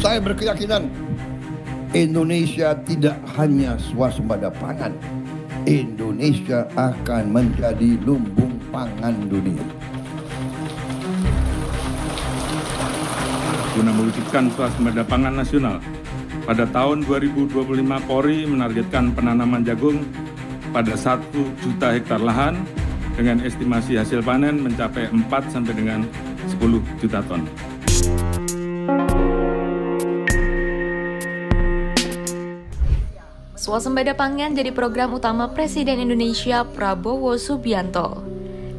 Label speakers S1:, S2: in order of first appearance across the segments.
S1: Saya berkeyakinan Indonesia tidak hanya swasembada pangan, Indonesia akan menjadi lumbung pangan dunia.
S2: Guna mewujudkan swasembada pangan nasional, pada tahun 2025 Polri menargetkan penanaman jagung pada 1 juta hektar lahan dengan estimasi hasil panen mencapai 4 sampai dengan 10 juta ton.
S3: Swasembada pangan jadi program utama Presiden Indonesia Prabowo Subianto.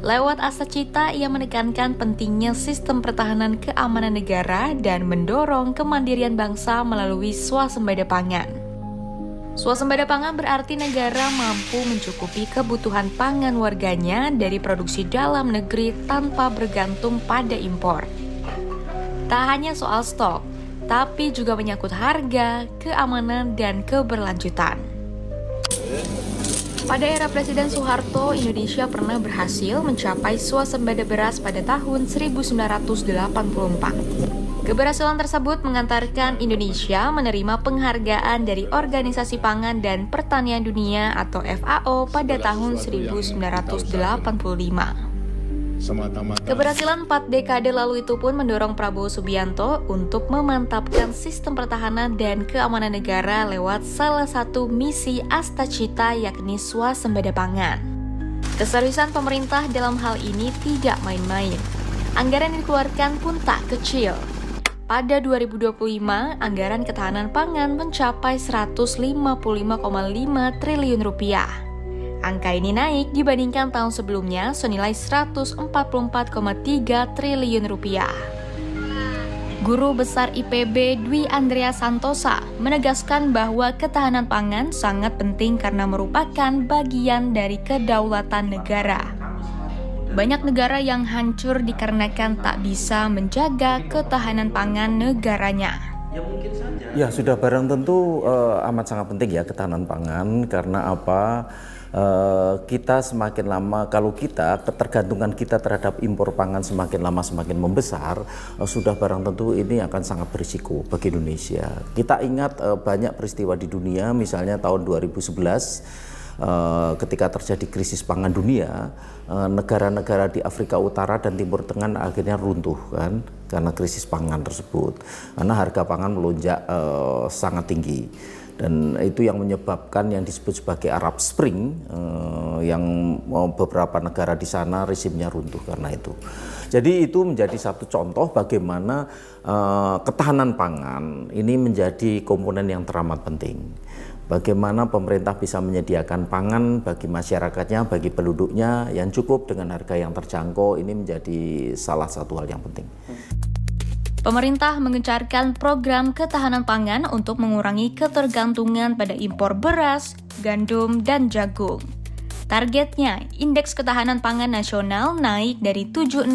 S3: Lewat Astacita, ia menekankan pentingnya sistem pertahanan keamanan negara dan mendorong kemandirian bangsa melalui swasembada pangan. Swasembada pangan berarti negara mampu mencukupi kebutuhan pangan warganya dari produksi dalam negeri tanpa bergantung pada impor. Tak hanya soal stok, tapi juga menyangkut harga, keamanan, dan keberlanjutan. Pada era Presiden Soeharto, Indonesia pernah berhasil mencapai swasembada beras pada tahun 1984. Keberhasilan tersebut mengantarkan Indonesia menerima penghargaan dari Organisasi Pangan dan Pertanian Dunia atau FAO pada tahun 1985. Keberhasilan 4 dekade lalu itu pun mendorong Prabowo Subianto untuk memantapkan sistem pertahanan dan keamanan negara lewat salah satu misi Astacita, yakni swasembada pangan. Keseriusan pemerintah dalam hal ini tidak main-main. Anggaran yang dikeluarkan pun tak kecil. Pada 2025, anggaran ketahanan pangan mencapai 155,5 triliun rupiah. Angka ini naik dibandingkan tahun sebelumnya senilai 144,3 triliun rupiah. Guru Besar IPB Dwi Andrea Santosa menegaskan bahwa ketahanan pangan sangat penting karena merupakan bagian dari kedaulatan negara. Banyak negara yang hancur dikarenakan tak bisa menjaga ketahanan pangan negaranya.
S4: Ya, sudah barang tentu amat sangat penting ya ketahanan pangan, karena apa? Kita semakin lama, kalau ketergantungan kita terhadap impor pangan semakin lama semakin membesar, sudah barang tentu ini akan sangat berisiko bagi Indonesia. Kita ingat banyak peristiwa di dunia, misalnya tahun 2011 ketika terjadi krisis pangan dunia, negara-negara di Afrika Utara dan Timur Tengah akhirnya runtuh kan karena krisis pangan tersebut, karena harga pangan melonjak sangat tinggi. Dan itu yang menyebabkan yang disebut sebagai Arab Spring, yang beberapa negara di sana resimnya runtuh karena itu. Jadi itu menjadi satu contoh bagaimana ketahanan pangan ini menjadi komponen yang teramat penting. Bagaimana pemerintah bisa menyediakan pangan bagi masyarakatnya, bagi penduduknya yang cukup dengan harga yang terjangkau, ini menjadi salah satu hal yang penting.
S3: Pemerintah mengencarkan program ketahanan pangan untuk mengurangi ketergantungan pada impor beras, gandum, dan jagung. Targetnya, indeks ketahanan pangan nasional naik dari 76,2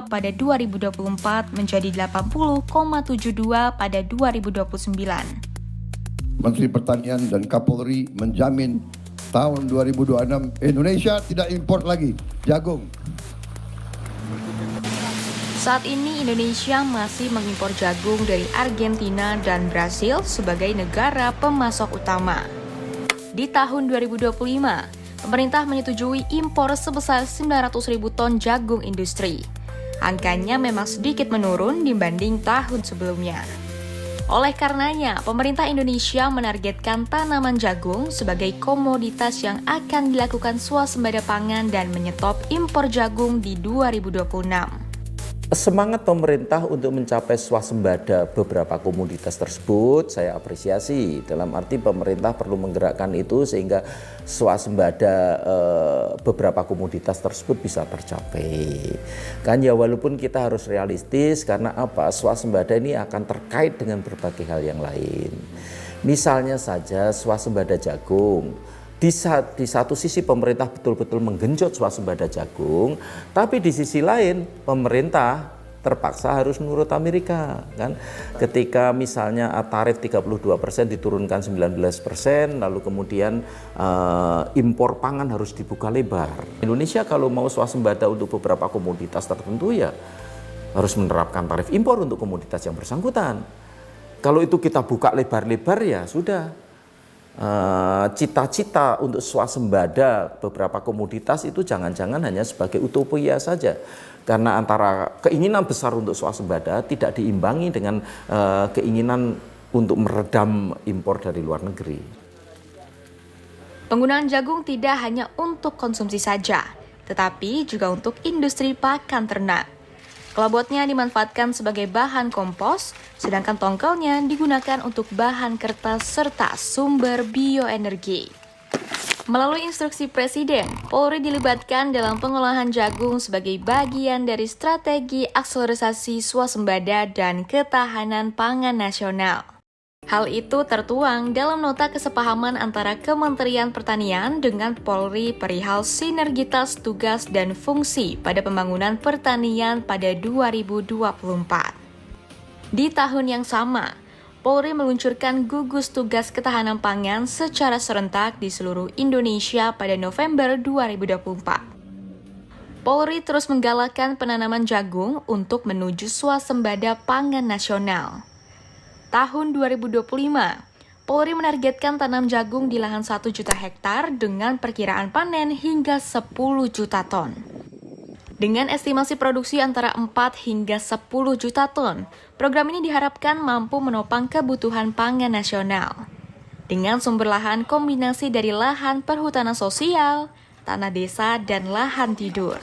S3: pada 2024 menjadi 80,72 pada 2029.
S1: Menteri Pertanian dan Kapolri menjamin tahun 2026 Indonesia tidak impor lagi jagung.
S3: Saat ini Indonesia masih mengimpor jagung dari Argentina dan Brasil sebagai negara pemasok utama. Di tahun 2025, pemerintah menyetujui impor sebesar 900.000 ton jagung industri. Angkanya memang sedikit menurun dibanding tahun sebelumnya. Oleh karenanya, pemerintah Indonesia menargetkan tanaman jagung sebagai komoditas yang akan dilakukan swasembada pangan dan menyetop impor jagung di 2026.
S4: Semangat pemerintah untuk mencapai swasembada beberapa komoditas tersebut saya apresiasi. Dalam arti pemerintah perlu menggerakkan itu sehingga swasembada beberapa komoditas tersebut bisa tercapai. Kan ya, walaupun kita harus realistis, karena apa? Swasembada ini akan terkait dengan berbagai hal yang lain. Misalnya saja swasembada jagung. Di satu sisi pemerintah betul-betul menggenjot swasembada jagung, tapi di sisi lain pemerintah terpaksa harus menurut Amerika kan. Ketika misalnya tarif 32% diturunkan 19%, lalu kemudian impor pangan harus dibuka lebar. Indonesia kalau mau swasembada untuk beberapa komoditas tertentu ya harus menerapkan tarif impor untuk komoditas yang bersangkutan. Kalau itu kita buka lebar-lebar ya sudah. Cita-cita untuk swasembada beberapa komoditas itu jangan-jangan hanya sebagai utopia saja. Karena antara keinginan besar untuk swasembada tidak diimbangi dengan keinginan untuk meredam impor dari luar negeri.
S3: Penggunaan jagung tidak hanya untuk konsumsi saja, tetapi juga untuk industri pakan ternak. Kelabotnya dimanfaatkan sebagai bahan kompos, sedangkan tongkolnya digunakan untuk bahan kertas serta sumber bioenergi. Melalui instruksi Presiden, Polri dilibatkan dalam pengolahan jagung sebagai bagian dari strategi akselerasi swasembada dan ketahanan pangan nasional. Hal itu tertuang dalam nota kesepahaman antara Kementerian Pertanian dengan Polri perihal sinergitas tugas dan fungsi pada pembangunan pertanian pada 2024. Di tahun yang sama, Polri meluncurkan gugus tugas ketahanan pangan secara serentak di seluruh Indonesia pada November 2024. Polri terus menggalakkan penanaman jagung untuk menuju swasembada pangan nasional. Tahun 2025, Polri menargetkan tanam jagung di lahan 1 juta hektar dengan perkiraan panen hingga 10 juta ton. Dengan estimasi produksi antara 4 hingga 10 juta ton, program ini diharapkan mampu menopang kebutuhan pangan nasional. Dengan sumber lahan kombinasi dari lahan perhutanan sosial, tanah desa, dan lahan tidur.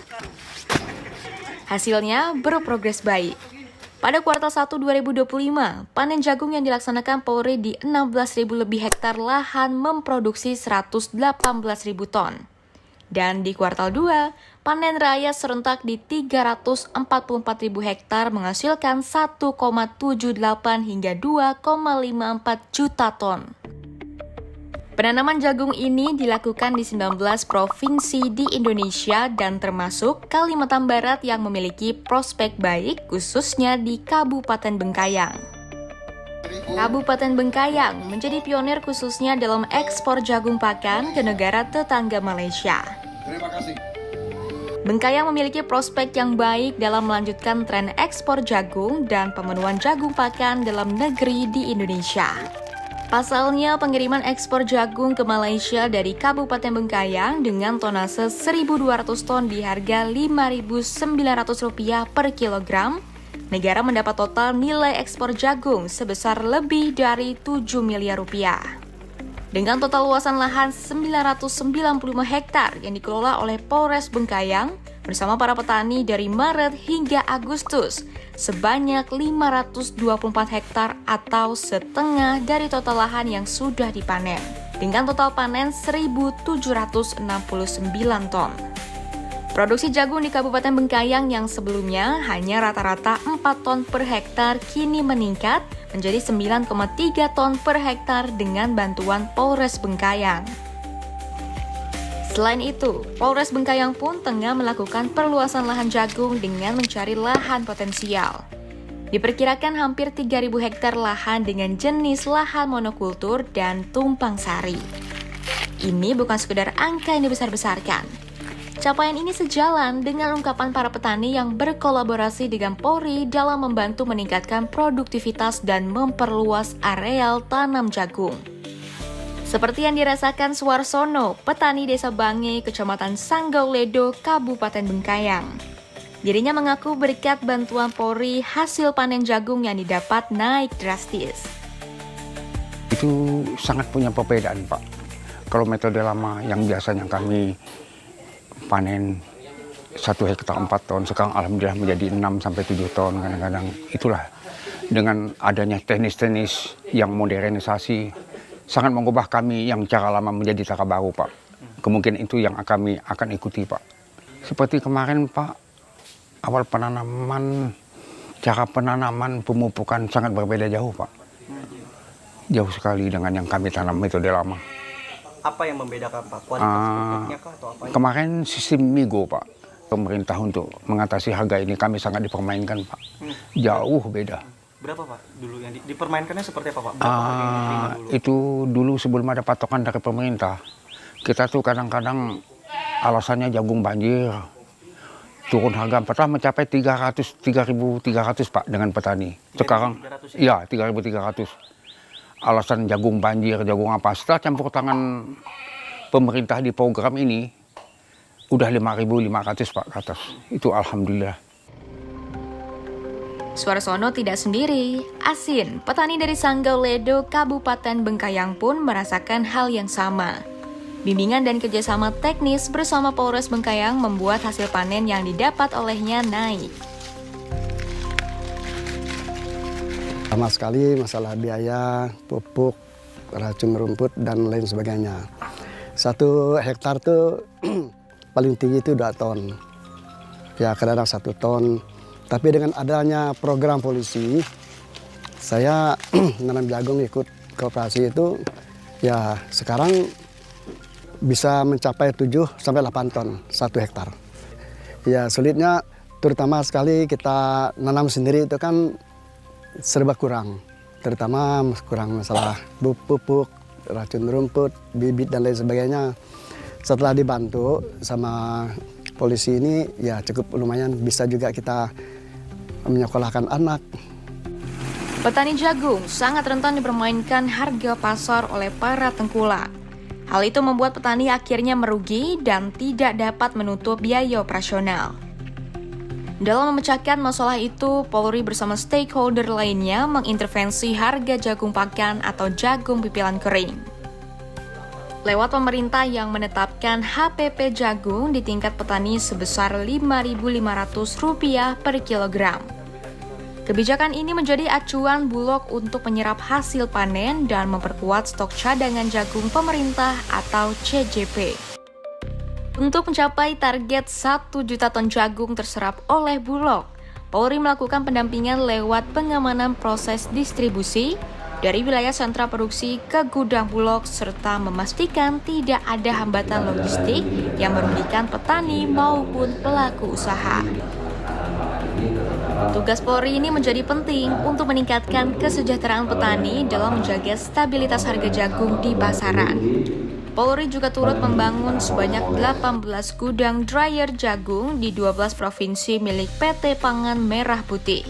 S3: Hasilnya berprogres baik. Pada kuartal 1 2025, panen jagung yang dilaksanakan Polri di 16.000 lebih hektar lahan memproduksi 118.000 ton. Dan di kuartal 2, panen raya serentak di 344.000 hektar menghasilkan 1,78 hingga 2,54 juta ton. Penanaman jagung ini dilakukan di 19 provinsi di Indonesia dan termasuk Kalimantan Barat yang memiliki prospek baik khususnya di Kabupaten Bengkayang. Kabupaten Bengkayang menjadi pionir khususnya dalam ekspor jagung pakan ke negara tetangga Malaysia.
S1: Terima kasih.
S3: Bengkayang memiliki prospek yang baik dalam melanjutkan tren ekspor jagung dan pemenuhan jagung pakan dalam negeri di Indonesia. Pasalnya, pengiriman ekspor jagung ke Malaysia dari Kabupaten Bengkayang dengan tonase 1.200 ton di harga Rp5.900 per kilogram, negara mendapat total nilai ekspor jagung sebesar lebih dari 7 miliar rupiah. Dengan total luasan lahan 995 hektar yang dikelola oleh Polres Bengkayang bersama para petani dari Maret hingga Agustus, sebanyak 524 hektar atau setengah dari total lahan yang sudah dipanen, dengan total panen 1.769 ton. Produksi jagung di Kabupaten Bengkayang yang sebelumnya hanya rata-rata 4 ton per hektar kini meningkat menjadi 9,3 ton per hektar dengan bantuan Polres Bengkayang. Selain itu, Polres Bengkayang pun tengah melakukan perluasan lahan jagung dengan mencari lahan potensial. Diperkirakan hampir 3.000 hektar lahan dengan jenis lahan monokultur dan tumpang sari. Ini bukan sekedar angka yang dibesar-besarkan. Capaian ini sejalan dengan ungkapan para petani yang berkolaborasi dengan Polri dalam membantu meningkatkan produktivitas dan memperluas areal tanam jagung. Seperti yang dirasakan Suarsono, petani Desa Bange, Kecamatan Sanggauledo, Kabupaten Bengkayang. Dirinya mengaku berkat bantuan Polri, hasil panen jagung yang didapat naik drastis.
S5: Itu sangat punya perbedaan, Pak. Kalau metode lama yang biasanya kami panen 1 hektar 4 ton, sekarang alhamdulillah menjadi 6-7 ton kadang-kadang. Itulah dengan adanya teknis-teknis yang modernisasi, sangat mengubah kami yang cara lama menjadi cara baru, Pak. Kemungkinan itu yang kami akan ikuti, Pak. Seperti kemarin, Pak, awal penanaman, cara penanaman, pemupukan sangat berbeda jauh, Pak. Jauh sekali dengan yang kami tanam metode lama.
S6: Apa yang membedakan, Pak? Kualitas pupuknya kah atau apa?
S5: Kemarin sistem MIGO, Pak. Pemerintah untuk mengatasi harga ini kami sangat dipermainkan, Pak. Jauh beda.
S6: Berapa, Pak? Dulu yang dipermainkannya seperti apa, Pak? Berapa harga yang diterima dulu?
S5: Itu dulu sebelum ada patokan dari pemerintah. Kita tuh kadang-kadang alasannya jagung banjir. turun harga pernah mencapai 3.300 Pak dengan petani. Sekarang
S6: 3.300
S5: iya 3.300. Alasan jagung banjir, jagung apa. Setelah campur tangan pemerintah di program ini udah 5.500 Pak ke atas. Itu alhamdulillah.
S3: Suarsono tidak sendiri. Asin, petani dari Sanggauledo, Kabupaten Bengkayang pun merasakan hal yang sama. Bimbingan dan kerjasama teknis bersama Polres Bengkayang membuat hasil panen yang didapat olehnya naik.
S7: Sama sekali masalah biaya, pupuk, racun rumput, dan lain sebagainya. 1 hektar tuh paling tinggi itu 2 ton. Ya kadang-kadang 1 ton. Tapi dengan adanya program polisi, saya nanam jagung ikut koperasi itu, ya sekarang bisa mencapai 7-8 ton 1 hektar. Ya sulitnya terutama sekali kita nanam sendiri itu kan serba kurang. Terutama kurang masalah pupuk, racun rumput, bibit dan lain sebagainya. Setelah dibantu sama polisi ini ya cukup lumayan, bisa juga kita menyekolahkan anak.
S3: Petani jagung sangat rentan dipermainkan harga pasar oleh para tengkulak. Hal itu membuat petani akhirnya merugi dan tidak dapat menutup biaya operasional. Dalam memecahkan masalah itu, Polri bersama stakeholder lainnya mengintervensi harga jagung pakan atau jagung pipilan kering. Lewat pemerintah yang menetapkan HPP jagung di tingkat petani sebesar Rp5.500 per kilogram. Kebijakan ini menjadi acuan Bulog untuk menyerap hasil panen dan memperkuat stok cadangan jagung pemerintah atau CJP. Untuk mencapai target 1 juta ton jagung terserap oleh Bulog, Polri melakukan pendampingan lewat pengamanan proses distribusi dari wilayah sentra produksi ke gudang Bulog serta memastikan tidak ada hambatan logistik yang merugikan petani maupun pelaku usaha. Tugas Polri ini menjadi penting untuk meningkatkan kesejahteraan petani dalam menjaga stabilitas harga jagung di pasaran. Polri juga turut membangun sebanyak 18 gudang dryer jagung di 12 provinsi milik PT Pangan Merah Putih.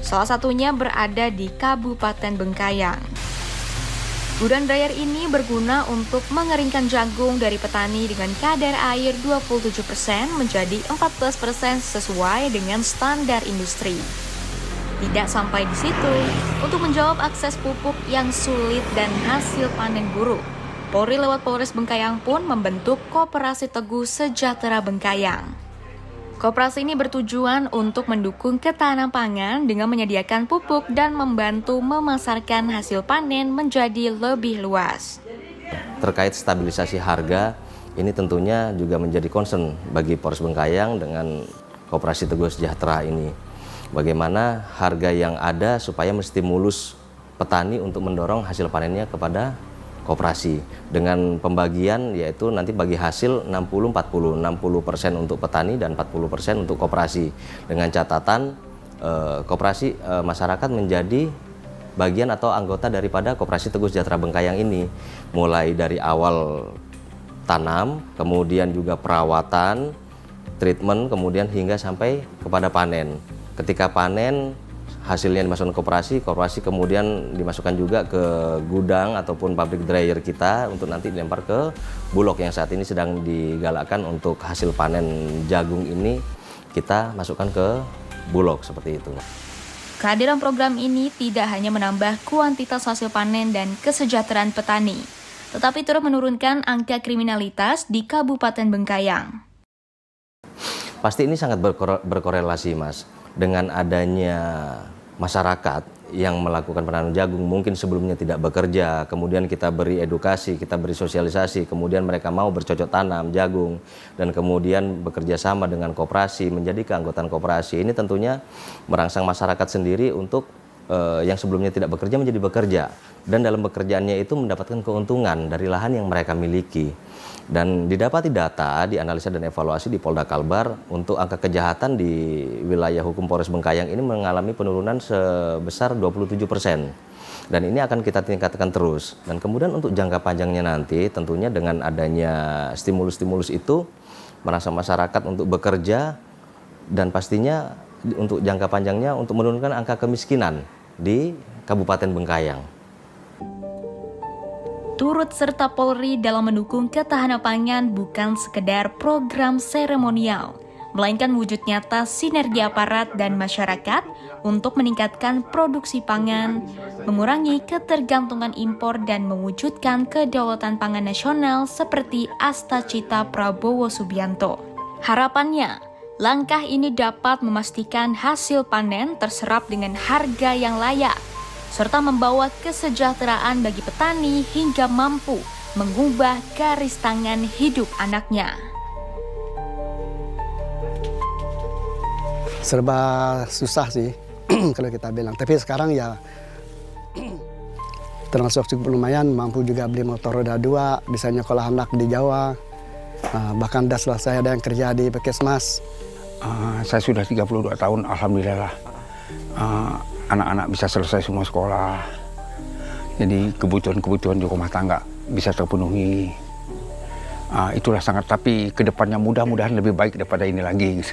S3: Salah satunya berada di Kabupaten Bengkayang. Gudang dryer ini berguna untuk mengeringkan jagung dari petani dengan kadar air 27% menjadi 14% sesuai dengan standar industri. Tidak sampai di situ, untuk menjawab akses pupuk yang sulit dan hasil panen buruk, Polri lewat Polres Bengkayang pun membentuk Koperasi Teguh Sejahtera Bengkayang. Koperasi ini bertujuan untuk mendukung ketahanan pangan dengan menyediakan pupuk dan membantu memasarkan hasil panen menjadi lebih luas.
S8: Terkait stabilisasi harga, ini tentunya juga menjadi concern bagi Polres Bengkayang dengan Koperasi Teguh Sejahtera ini. Bagaimana harga yang ada supaya menstimulus petani untuk mendorong hasil panennya kepada koperasi dengan pembagian yaitu nanti bagi hasil 60-40, 60% untuk petani dan 40% untuk koperasi dengan catatan koperasi masyarakat menjadi bagian atau anggota daripada Koperasi Teguh Sejahtera Bengkayang ini, mulai dari awal tanam, kemudian juga perawatan, treatment, kemudian hingga sampai kepada panen. Ketika panen hasilnya dimasukkan ke koperasi kemudian dimasukkan juga ke gudang ataupun pabrik dryer kita untuk nanti dilempar ke Bulog yang saat ini sedang digalakkan untuk hasil panen jagung ini kita masukkan ke Bulog seperti itu.
S3: Kehadiran program ini tidak hanya menambah kuantitas hasil panen dan kesejahteraan petani, tetapi turut menurunkan angka kriminalitas di Kabupaten Bengkayang.
S8: Pasti ini sangat berkorelasi, Mas, dengan adanya masyarakat yang melakukan penanaman jagung mungkin sebelumnya tidak bekerja, kemudian kita beri edukasi, kita beri sosialisasi, kemudian mereka mau bercocok tanam jagung dan kemudian bekerja sama dengan koperasi, menjadi keanggotaan koperasi. Ini tentunya merangsang masyarakat sendiri untuk yang sebelumnya tidak bekerja menjadi bekerja dan dalam bekerjaannya itu mendapatkan keuntungan dari lahan yang mereka miliki. Dan didapati data, dianalisa dan evaluasi di Polda Kalbar untuk angka kejahatan di wilayah hukum Polres Bengkayang ini mengalami penurunan sebesar 27%. Dan ini akan kita tingkatkan terus. Dan kemudian untuk jangka panjangnya nanti tentunya dengan adanya stimulus-stimulus itu merangsang masyarakat untuk bekerja dan pastinya untuk jangka panjangnya untuk menurunkan angka kemiskinan di Kabupaten Bengkayang.
S3: Turut serta Polri dalam mendukung ketahanan pangan bukan sekedar program seremonial, melainkan wujud nyata sinergi aparat dan masyarakat untuk meningkatkan produksi pangan, mengurangi ketergantungan impor dan mewujudkan kedaulatan pangan nasional seperti Astacita Prabowo Subianto. Harapannya, langkah ini dapat memastikan hasil panen terserap dengan harga yang layak, serta membawa kesejahteraan bagi petani hingga mampu mengubah garis tangan hidup anaknya.
S7: Serba susah sih kalau kita bilang. Tapi sekarang ya termasuk cukup lumayan, mampu juga beli motor roda 2, bisa nyekolah anak di Jawa. Bahkan dah selesai ada yang kerja di Puskesmas.
S5: Saya sudah 32 tahun, alhamdulillah. Anak-anak bisa selesai semua sekolah. Jadi kebutuhan-kebutuhan di rumah tangga bisa terpenuhi. Itulah sangat, tapi kedepannya mudah-mudahan lebih baik daripada ini lagi.